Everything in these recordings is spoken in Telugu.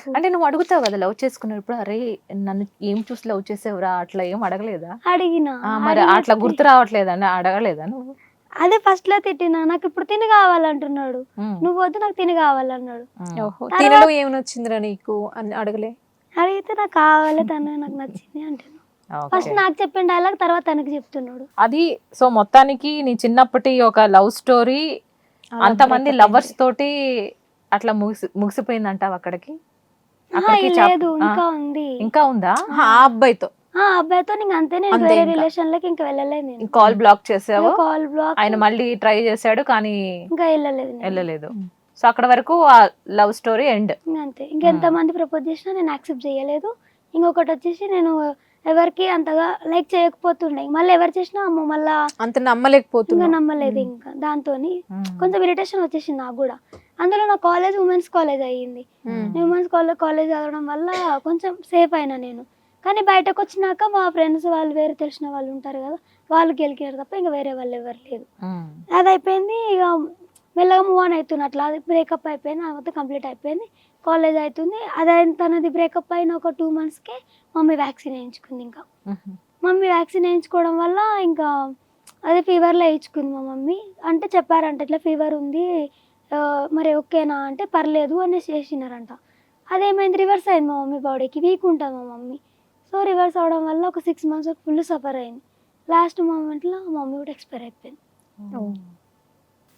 నాకు. అంటే నువ్వు అడుగుతావు కదా లవ్ చేసుకున్నప్పుడు, అరే నన్ను ఏం చూసి లవ్ చేసావురా అట్లా ఏం అడగలేదా? అడిగిన మరి అట్లా గుర్తు రావట్లేదని అడగలేదా నువ్వు? అదే ఫస్ట్ లో తిట్టినా, నాకు ఇప్పుడు తిని కావాలంటున్నాడు, నువ్వు వద్దు నాకు తిని కావాలన్నాడు. ఓహో, తినడం ఏమి వచ్చిందిరా నీకు అని అడగలే? అడిగితే నాకు కావాలి, తను నాకు నచ్చింది అంటాను. ఫస్ట్ నాకు చెప్పిన డైలాగ్ తర్వాత తనకి చెప్తున్నాడు. అది సో మొత్తానికి నీ చిన్నప్పటి ఒక లవ్ స్టోరీ అంతమంది లవర్స్ తోటి అట్లా ముగిసిపోయిందంటావు అక్కడికి? లేదు, ఇంకా ఉంది. ఇంకా ఉందా? ఆ అబ్బాయితో? ఆ అబ్బాయితో ఇంకా అంతే. నేను వేరే రిలేషన్ లోకి ఇంకా వెళ్ళలేదు. నేను కాల్ బ్లాక్ చేసావు, కాల్ బ్లాక్. ఆయన మళ్ళీ ట్రై చేశాడు కానీ ఇంకా వెళ్ళలేదు. సో అక్కడ వరకు ఆ లవ్ స్టోరీ ఎండ్ అంతే. ఇంకెంత మంది ప్రపోజ్ చేసినా నేను యాక్సెప్ట్ చేయలేదు. ఇంకొకటి వచ్చేసి నేను ఎవరికి అంతగా లైక్ చేయకపోతుండే, మళ్ళీ ఎవరు చేసినా అమ్మ మళ్ళా అంత నమ్మలేదు. ఇంకా దాంతో కొంచెం ఇరిటేషన్ వచ్చేసింది నాకు కూడా. అందులో నా కాలేజ్ ఉమెన్స్ కాలేజ్ అయ్యింది. ఉమెన్స్ కాలేజ్ చదవడం వల్ల కొంచెం సేఫ్ అయినా నేను. కానీ బయటకు వచ్చినాక మా ఫ్రెండ్స్ వాళ్ళు వేరే తెలిసిన వాళ్ళు ఉంటారు కదా, వాళ్ళు గెలికారు తప్ప ఇంకా వేరే వాళ్ళు ఎవరు లేదు. అది అయిపోయింది. ఇక మెల్లగా మూవ్ ఆన్ అవుతున్నా. అట్లా అది బ్రేకప్ అయిపోయింది, అది మొత్తం కంప్లీట్ అయిపోయింది. కాలేజ్ అవుతుంది. అదే తనది బ్రేకప్ అయిన ఒక 2 monthsకే మమ్మీ వ్యాక్సిన్ వేయించుకుంది. ఇంకా మమ్మీ వ్యాక్సిన్ వేయించుకోవడం వల్ల ఇంకా అదే ఫీవర్లో వేయించుకుంది మా మమ్మీ. అంటే చెప్పారంట ఇట్లా ఫీవర్ ఉంది, మరి ఓకేనా అంటే పర్లేదు అనేసి చేసినారంట. అదేమైంది, రివర్స్ అయింది మా మమ్మీ బాడీకి. వీక్ ఉంటుంది మా మమ్మీ. సో రివర్స్ అవడం వల్ల ఒక 6 months ఫుల్ సఫర్ అయింది. లాస్ట్ మూమెంట్లో మా మమ్మీ కూడా ఎక్స్పైర్ అయిపోయింది.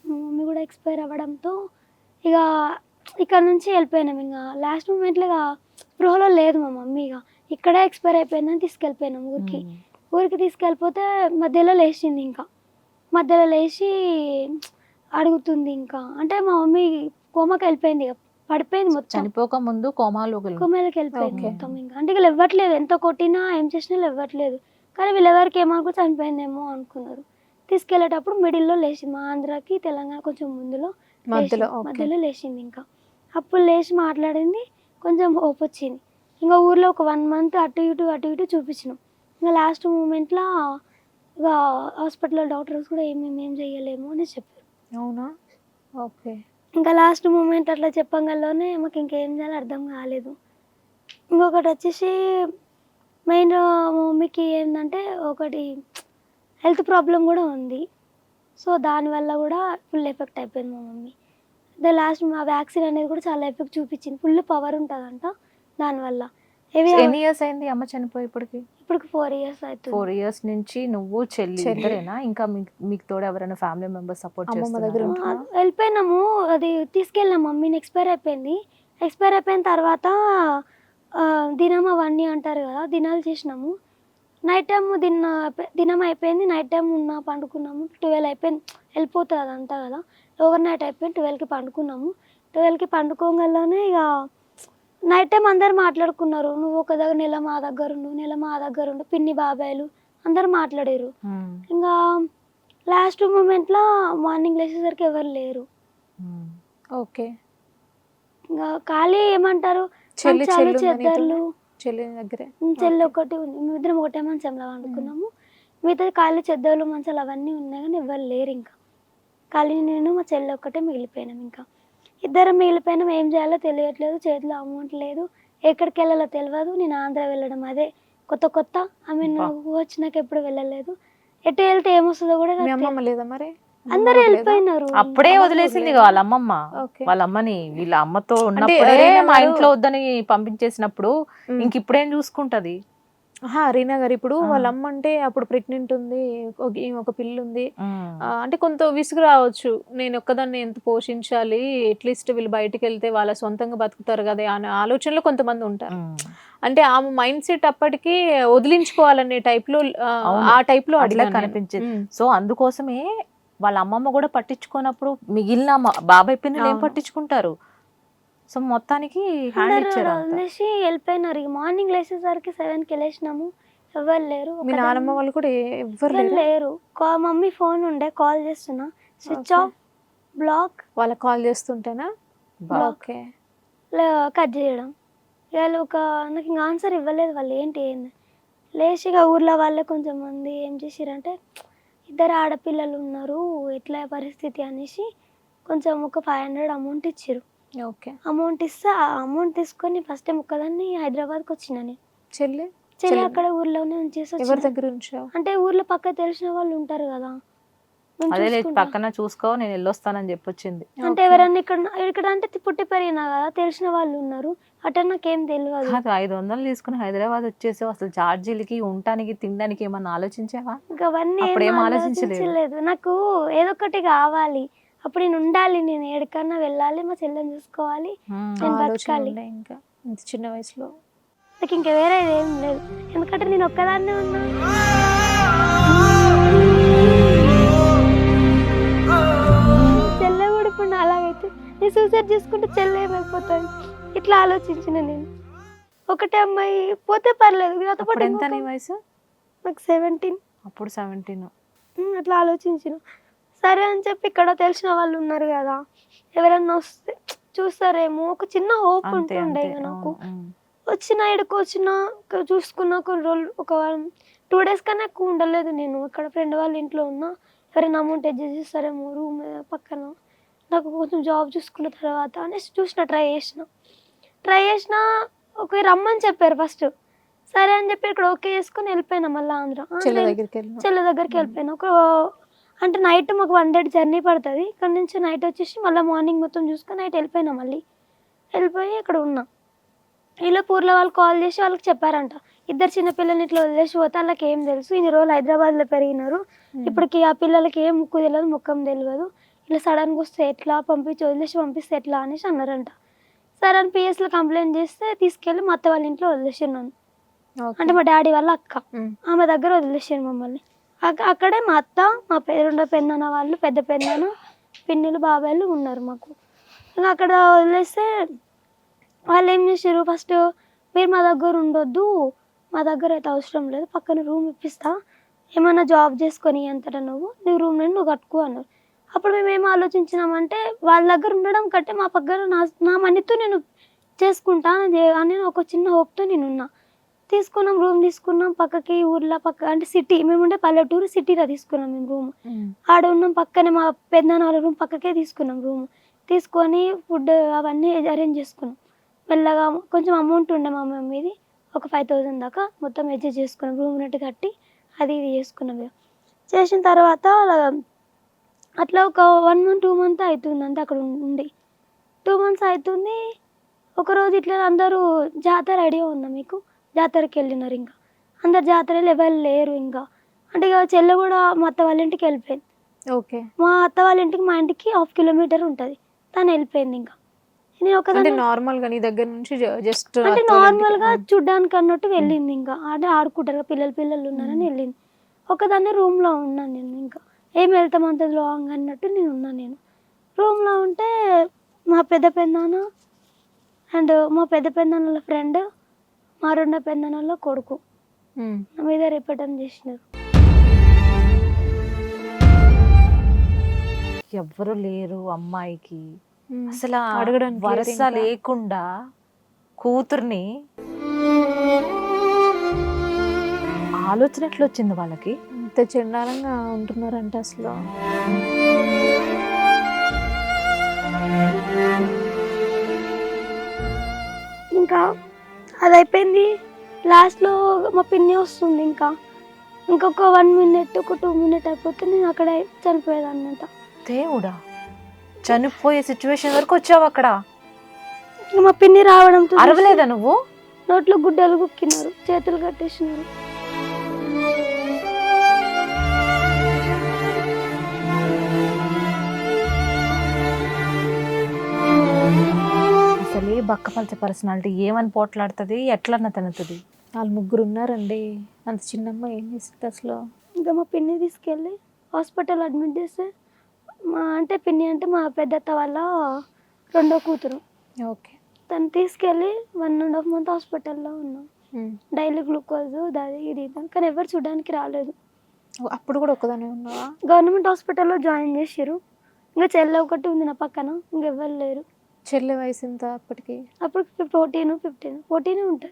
మా మమ్మీ కూడా ఎక్స్పైర్ అవ్వడంతో ఇక ఇక్కడ నుంచి వెళ్ళిపోయినాం. ఇంకా లాస్ట్ మూమెంట్లో ఇక స్పృహలో లేదు మా మమ్మీ. ఇక ఇక్కడే ఎక్స్పైర్ అయిపోయిందని తీసుకెళ్ళిపోయినాం ఊరికి తీసుకెళ్ళిపోతే మధ్యలో లేచింది. ఇంకా మధ్యలో లేచి అడుగుతుంది. ఇంకా అంటే మా మమ్మీ కోమాకి వెళ్ళిపోయింది, ఇక పడిపోయింది మొత్తం. చనిపోక ముందు కోమాలోకి వెళ్ళిపోయింది మొత్తం. ఇంకా అంటే వీళ్ళు ఇవ్వట్లేదు, ఎంత కొట్టినా ఏం చేసినా ఇవ్వట్లేదు. కానీ వీళ్ళెవరికి ఏమనుకో చనిపోయిందేమో అనుకున్నారు. తీసుకెళ్లేటప్పుడు మిడిల్లో లేచింది. మా ఆంధ్రాకి తెలంగాణ కొంచెం మధ్యలో లేచింది. ఇంకా అప్పుడు లేచి మాట్లాడింది, కొంచెం హోప్ వచ్చింది. ఇంకా ఊర్లో ఒక 1 month అటు ఇటు చూపించినాం. ఇంకా లాస్ట్ మూమెంట్లో ఇక హాస్పిటల్లో డాక్టర్స్ కూడా ఏం చేయలేము అని చెప్పారు. అవునా? ఓకే. ఇంకా లాస్ట్ మూమెంట్ అట్లా చెప్పగలలోనే మాకు ఇంకేం చేయాలో అర్థం కాలేదు. ఇంకొకటి వచ్చేసి మెయిన్ మమ్మీకి ఏంటంటే ఒకటి హెల్త్ ప్రాబ్లం కూడా ఉంది. సో దానివల్ల కూడా ఫుల్ ఎఫెక్ట్ అయిపోయింది మా మమ్మీ. లాస్ట్ మా వ్యాక్సిన్ అనేది కూడా చాలా ఎఫెక్ట్ చూపించింది. ఫుల్ పవర్ ఉంటుందంట దానివల్ల. ఎన్ని ఇయర్స్ అయింది అమ్మ చనిపోయి? ఇప్పటికి 4 years అవుతుంది. 4 years నుంచి నువ్వు చెల్లి ఇద్దరేనా? ఇంకా మీకు తోడు ఎవరైనా ఫ్యామిలీ మెంబర్స్ సపోర్ట్ చేస్తున్నారు? వెళ్ళిపోయినాము. అది తీసుకెళ్ళినాం మమ్మీని. ఎక్స్పైర్ అయిపోయిన తర్వాత దినం అవన్నీ అంటారు కదా, దినాలు చేసినాము. నైట్ టైం దినం అయిపోయింది. Night time పండుకున్నాము. 12 అయిపోయింది, వెళ్ళిపోతుంది అదంతా కదా. ఓవర్ నైట్ అయిపోయింది. 12కి పండుకున్నాము. 12కి పండుకోగలనే ఇక నైట్ టైం అందరు మాట్లాడుకున్నారు. నువ్వు ఒక దగ్గర నెల మా దగ్గర ఉండు, పిన్ని బాబాయిలు అందరు మాట్లాడారు. ఇంకా లాస్ట్ మూమెంట్లో మార్నింగ్ లేచేసరికి ఎవరు లేరు. ఓకే. ఇంకా ఖాళీ ఏమంటారు చెద్దర్లు, చెల్లి ఒకటి ఉంది. మేమిద్దరం ఒకటే మంచంలో వండుకున్నాము. మిగతా ఖాళీ చెద్దర్లు మంచాలు అవన్నీ ఉన్నాయి కానీ ఎవరు లేరు. ఇంకా ఖాళీ నేను మా చెల్లి ఒక్కటే మిగిలిపోయినాం. ఇంకా ఇద్దరం మిగిలిపోయినాం. ఏం చేయాలో తెలియట్లేదు, చేతిలో అమౌంట్ లేదు, ఎక్కడికి వెళ్ళాలో తెలియదు. నేను ఆంధ్ర వెళ్ళడం అదే కొత్త. నువ్వు వచ్చినాక ఎప్పుడు వెళ్ళలేదు. ఎటు వెళ్తే ఏమొస్తుందో కూడా లేదా మరి. అందరు వెళ్ళిపోయినారు. అప్పుడే వదిలేసింది వాళ్ళ అమ్మమ్మ. వాళ్ళ అమ్మని వీళ్ళ అమ్మతో ఉన్నప్పుడే మా ఇంట్లో వద్దని పంపించేసినప్పుడు ఇంక ఇప్పుడేం చూసుకుంటది? రీనా గారు, ఇప్పుడు వాళ్ళ అమ్మ అంటే అప్పుడు ప్రెగ్నెంట్ ఉంది, ఒక పిల్ల ఉంది, అంటే కొంత విసుగు రావచ్చు. నేను ఒక్కదాన్ని ఎంత పోషించాలి, అట్లీస్ట్ వీళ్ళు బయటకు వెళ్తే వాళ్ళ సొంతంగా బతుకుతారు కదా అనే ఆలోచనలో కొంతమంది ఉంటారు. అంటే ఆమె మైండ్ సెట్ అప్పటికి వదిలించుకోవాలనే టైప్లో ఆ టైప్లో అట్లా కనిపించింది. సో అందుకోసమే వాళ్ళ అమ్మమ్మ కూడా పట్టించుకున్నప్పుడు మిగిలిన బాబాయ్ పిల్లలు ఏం పట్టించుకుంటారు? సో మొత్తానికి వదిలేసి వెళ్ళిపోయినారు. మార్నింగ్ లేచేసరికి 7కి లేచినాము, ఎవరు లేరు. మీ నాన్నమ్మ వాళ్ళు కూడా ఎవరు లేరు. మమ్మీ ఫోన్ ఉండే, కాల్ చేస్తున్నా, స్విచ్ ఆఫ్, బ్లాక్. వాళ్ళకి కాల్ చేస్తుంటేనా ఓకే కట్ చేయడం. వాళ్ళు నాకు ఇంకా ఆన్సర్ ఇవ్వలేదు. వాళ్ళు ఏంటి లేచిగా ఊర్లో వాళ్ళే కొంచెం మంది ఏం చేసిరంటే, 2 ఆడపిల్లలు ఉన్నారు, ఎట్లా పరిస్థితి అనేసి కొంచెం ఒక 500 అమౌంట్ ఇచ్చారు. ఓకే. అమౌంట్ ఇస్తే ఆ అమౌంట్ తీసుకొని ఫస్ట్ టైం ఒక్కదాన్ని హైదరాబాద్కి వచ్చిన నేను. చెల్లి చెల్లి అక్కడ ఊర్లోనే ఉంచేసి ఎవరి వచ్చిన. దగ్గర ఉంచావు? అంటే ఊర్లో పక్క తెలిసిన వాళ్ళు ఉంటారు కదా, మేము అదే లేదు, చూసుకుంటాం. పక్కన చూసుకో నేను వెళ్ళొస్తానని చెప్పొచ్చింది. అంటే ఎవరన్నా ఇక్కడ అంటే పుట్టి పెరిగినా కదా, తెలిసిన వాళ్ళు ఉన్నారు. అట్లా నాకేం తెలియదు. కాదు 500 తీసుకుని హైదరాబాద్ వచ్చేసావు, అసలు ఛార్జీలకి ఉండటానికి తినడానికి ఏమన్నా ఆలోచించావా? ఇంకా అవన్నీ అప్పుడు ఏం ఏం ఆలోచించలేదు. ఆలోచించలేదు. నాకు ఏదో ఒకటి కావాలి, అప్పుడు నేను ఉండాలి, నేను ఎక్కడికన్నా వెళ్ళాలి, మా చెల్లెని చూసుకోవాలి, నేను ఆలోచన బతకాలి. ఉండే ఇంకా ఇంత చిన్న వయసులో. నాకు ఇంకా వేరే ఏం లేదు, ఎందుకంటే నేను ఒక్కదాన్నే ఉన్నా. చెల్లె కూడా ఇప్పుడు నా అలాగైతే నేను సూసైడ్ చేసుకుంటే చెల్లె ఏమైపోతాను ఇట్లా ఆలోచించిన నేను. ఒకటే అమ్మాయి పోతే పర్లేదు, నాతో పాటు అప్పుడు ఎంత నీ ఇంకొక- వయసు? నాకు 17. అప్పుడు 17. అట్లా ఆలోచించిన. సరే అని చెప్పి ఇక్కడ తెలిసిన వాళ్ళు ఉన్నారు కదా, ఎవరన్నా వస్తే చూస్తారేమో ఒక చిన్న హోప్ అంతే ఉంటుండే అంతే. ఇక నాకు. అవును. వచ్చిన ఇక్కడికి వచ్చిన చూసుకున్న కొన్ని రోజులు, ఒక 2 days కన్నా ఎక్కువ ఉండలేదు నేను. ఇక్కడ ఫ్రెండ్ వాళ్ళ ఇంట్లో ఉన్నా, ఎవరైనా అమౌంట్ అడ్జస్ట్ చేస్తారేమో రూమ్ పక్కన, నాకు కొంచెం జాబ్ చూసుకున్న తర్వాత అనేసి ట్రై చేసిన. ఒక రమ్మని చెప్పారు ఫస్ట్. సరే అని చెప్పి ఇక్కడ ఓకే చేసుకుని వెళ్ళిపోయినా మళ్ళీ ఆంధ్ర. చెల్లి దగ్గరికి వెళ్ళిన. చెల్లె దగ్గరికి వెళ్ళిపోయినా. అంటే నైట్ మాకు 1 day జర్నీ పడుతుంది. ఇక్కడ నుంచి నైట్ వచ్చేసి మళ్ళీ మార్నింగ్ మొత్తం చూసుకొని నైట్ వెళ్ళిపోయినా. మళ్ళీ వెళ్ళిపోయి ఇక్కడ ఉన్నా. ఇలా పూర్లో వాళ్ళు కాల్ చేసి వాళ్ళకి చెప్పారంట, 2 చిన్నపిల్లల్ని ఇట్లా వదిలేసి పోతే వాళ్ళకి ఏం తెలుసు, ఇన్ని రోజులు హైదరాబాద్లో పెరిగినారు, ఇప్పటికి ఆ పిల్లలకి ఏం ముక్కు తెలియదు, ముఖం తెలియదు, ఇలా సడన్గా వస్తే ఎట్లా వదిలేసి పంపిస్తే ఎట్లా అనేసి అన్నారంట. సరే అని పిఎస్లో కంప్లైంట్ చేస్తే తీసుకెళ్ళి మా అత్త వాళ్ళ ఇంట్లో వదిలేసారు నన్ను. అంటే మా డాడీ వాళ్ళ అక్క, ఆమె దగ్గర వదిలేసారు మమ్మల్ని. అక్కడే మా అత్త, మా రెండో పెద్దనాన్న వాళ్ళు, పెద్ద పెద్దనాన్న, పిన్నులు, బాబాయిలు ఉన్నారు మాకు. ఇంకా అక్కడ వదిలేస్తే వాళ్ళు ఏం చేశారు, ఫస్ట్ మీరు మా దగ్గర ఉండొద్దు, మా దగ్గర అయితే అవసరం లేదు, పక్కన రూమ్ ఇప్పిస్తా, ఏమైనా జాబ్ చేసుకొని అంతటా నీ రూమ్ నువ్వు కట్టుకో అన్నారు. అప్పుడు మేము ఏం ఆలోచించినామంటే, వాళ్ళ దగ్గర ఉండడం కంటే మా పక్కన నా మనీతో నేను చేసుకుంటా అని ఒక చిన్న హోప్తో నేను ఉన్నా. రూమ్ తీసుకున్నాం పక్కకి, ఊర్లో పక్క అంటే సిటీ, మేము ఉండే పల్లెటూరు, సిటీలో తీసుకున్నాం మేము రూమ్. ఆడ ఉన్నాం పక్కనే, మా పెద్దనాన్న వాళ్ళ రూమ్ పక్కకే తీసుకున్నాం రూమ్. తీసుకొని ఫుడ్ అవన్నీ అరేంజ్ చేసుకున్నాం. మెల్లగా కొంచెం అమౌంట్ ఉండే మా మమ్మీది, ఒక 5000 దాకా మొత్తం అడ్జస్ట్ చేసుకున్నాం. రూమ్ నెట్ కట్టి అది ఇది చేసుకున్నాం. చేసిన తర్వాత అట్లా ఒక 1 month 2 months అవుతుంది అంతే అక్కడ ఉండి. 2 months అవుతుంది. ఒకరోజు ఇట్లా అందరూ జాతర ఐడియా ఉందా మీకు? జాతరకి వెళ్ళినారు. ఇంకా అందరు జాతరలో ఎవరు లేరు. ఇంకా అంటే ఇక చెల్లె కూడా మా అత్త వాళ్ళ ఇంటికి వెళ్ళిపోయింది. ఓకే. మా అత్త వాళ్ళ ఇంటికి మా ఇంటికి 1/2 kilometer ఉంటుంది. తను వెళ్ళిపోయింది. ఇంకా నేను ఒకదాన్ని నార్మల్ గా నీ దగ్గర నుంచి జస్ట్ అంటే నార్మల్గా చూడ్డానికి అన్నట్టు వెళ్ళింది. ఇంకా అంటే ఆడుకుంటారు పిల్లలు ఉన్నారని వెళ్ళింది. ఒకదాన్ని రూమ్లో ఉన్నాను నేను. ఇంకా ఏం వెళ్తాం అంత లాంగ్ అన్నట్టు నేను ఉన్నాను. నేను రూమ్లో ఉంటే మా పెద్ద పెద్దనాన్న అండ్ మా పెద్ద పెద్దనాన్న ఫ్రెండ్, మా రెండో పెద్దనాన్న కొడుకు నా మీద రిపీటం చేసినారు. ఎవ్వరు లేరు అమ్మాయికి, అసలు అడగడానికి వరస లేకుండా కూతుర్ని ఆలోచన ఎట్లా వచ్చింది వాళ్ళకి? ఇంత చండాలంగా ఉంటున్నారంట అసలు. ఇంకా అది అయిపోయింది. లాస్ట్లో మా పిన్ని వస్తుంది. ఇంకొక 1 minute, ఒక 2 minutes అయిపోతే నేను అక్కడ చనిపోయేదాన్నంట. దేవుడా, చనిపోయే సిచ్యువేషన్ వరకు వచ్చావు అక్కడ? మా పిన్ని రావడంతో అరవలేదా నువ్వు? నోట్లో గుడ్డలు గుక్కినారు, చేతులు కట్టేసినారు. అసలే బక్కపలచ పర్సనాలిటీ ఏమని పోట్లాడుతుంది, ఎట్లన్నా తినుతుంది? వాళ్ళు 3 ఉన్నారండి. అంత చిన్నమ్మ ఏం చేస్తుంది అసలు? ఇంకా మా పిన్ని తీసుకెళ్ళి హాస్పిటల్ అడ్మిట్ చేస్తే, అంటే పిన్ని అంటే మా పెద్దత్త వాళ్ళ రెండో కూతురు. ఓకే. తను తీసుకెళ్ళి 1.5 months హాస్పిటల్లో ఉన్నాం. డైలీ గ్లూకోజ్ దాది ఇది కానీ ఎవరు చూడడానికి రాలేదు. అప్పుడు కూడా ఒక్కదానే ఉన్నావా? గవర్నమెంట్ హాస్పిటల్లో జాయిన్ చేసారు. ఇంకా చెల్లె ఒకటి ఉంది నా పక్కన, ఇంకెవ్వరు లేరు. చెల్లె వయసు ఎంత అప్పటికి? అప్పుడు 14 ఉంటుంది.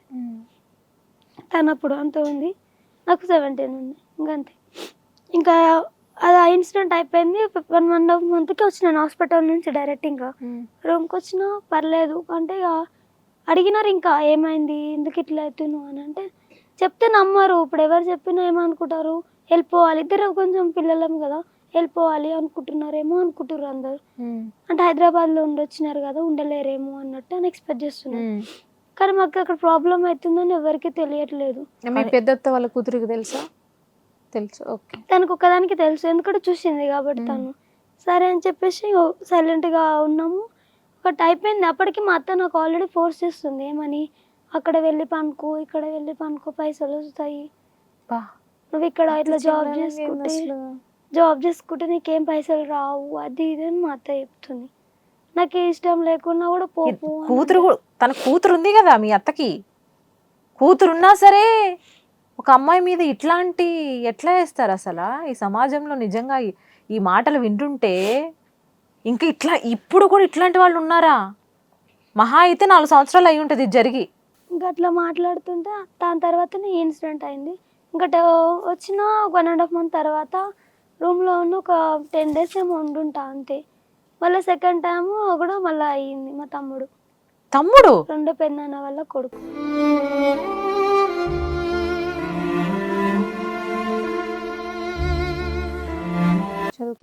తను అప్పుడు అంత ఉంది, నాకు 17 ఉంది. ఇంకంతే. ఇంకా అది ఆ ఇన్సిడెంట్ అయిపోయింది. 1.5 మంత్కి వచ్చినాను హాస్పిటల్ నుంచి డైరెక్ట్. ఇంకా రూమ్కి వచ్చినా పర్లేదు అంటే ఇక అడిగినారు ఇంకా ఏమైంది ఎందుకు ఇట్లా అవుతున్నావు అని. అంటే చెప్తే నమ్మరు. ఇప్పుడు ఎవరు చెప్పినా ఏమనుకుంటారు, వెళ్ళిపోవాలి, ఇద్దరు కొంచెం పిల్లలం కదా, వెళ్ళిపోవాలి అనుకుంటున్నారేమో అనుకుంటున్నారు అందరు. అంటే హైదరాబాద్లో ఉండొచ్చినారు కదా, ఉండలేరేమో అన్నట్టు అని ఎక్స్పెక్ట్ చేస్తున్నారు. కానీ మాకు అక్కడ ప్రాబ్లం అవుతుందని ఎవరికి తెలియట్లేదు. మీ పెద్దత్త వాళ్ళ కూతురికి తెలుసా? తెలుసు. ఓకే. తనకు ఒక్కదానికి తెలుసు, ఎందుకంటే చూసింది కాబట్టి తను. సరే అని చెప్పేసి సైలెంట్గా ఉన్నాము. ఒకటి అయిపోయింది. అప్పటికి మా అత్త నాకు ఆల్రెడీ ఫోర్స్ చేస్తుంది, ఏమని అక్కడ వెళ్ళి పనుకో, ఇక్కడ వెళ్ళి పనుకో, పైసలు వస్తాయి, నువ్వు ఇక్కడ ఇట్లా జాబ్ చేసుకుంటే నీకేం పైసలు రావు, అది ఇది అని మా అత్త చెప్తుంది. నాకు ఇష్టం లేకున్నా కూడా పోపు. కూతురు తన కూతురు ఉంది కదా మీ అత్తకి, కూతురున్నా సరే ఒక అమ్మాయి మీద ఇట్లాంటి ఎట్లా వేస్తారు అసలు ఈ సమాజంలో? నిజంగా ఈ మాటలు వింటుంటే ఇంకా ఇట్లా ఇప్పుడు కూడా ఇట్లాంటి వాళ్ళు ఉన్నారా? మహా అయితే 4 సంవత్సరాలు అయి ఉంటుంది జరిగి. ఇంకా అట్లా మాట్లాడుతుంటే దాని తర్వాతనే ఈ ఇన్సిడెంట్ అయింది. ఇంకా వచ్చిన 1.5 మంత్ తర్వాత రూమ్లో ఉన్న ఒక 10 days ఏమో ఉండుంటా అంతే. మళ్ళీ సెకండ్ టైం కూడా మళ్ళీ అయ్యింది. మా తమ్ముడు రెండో పెద్దనాన్న వాళ్ళ కొడుకు. చదువు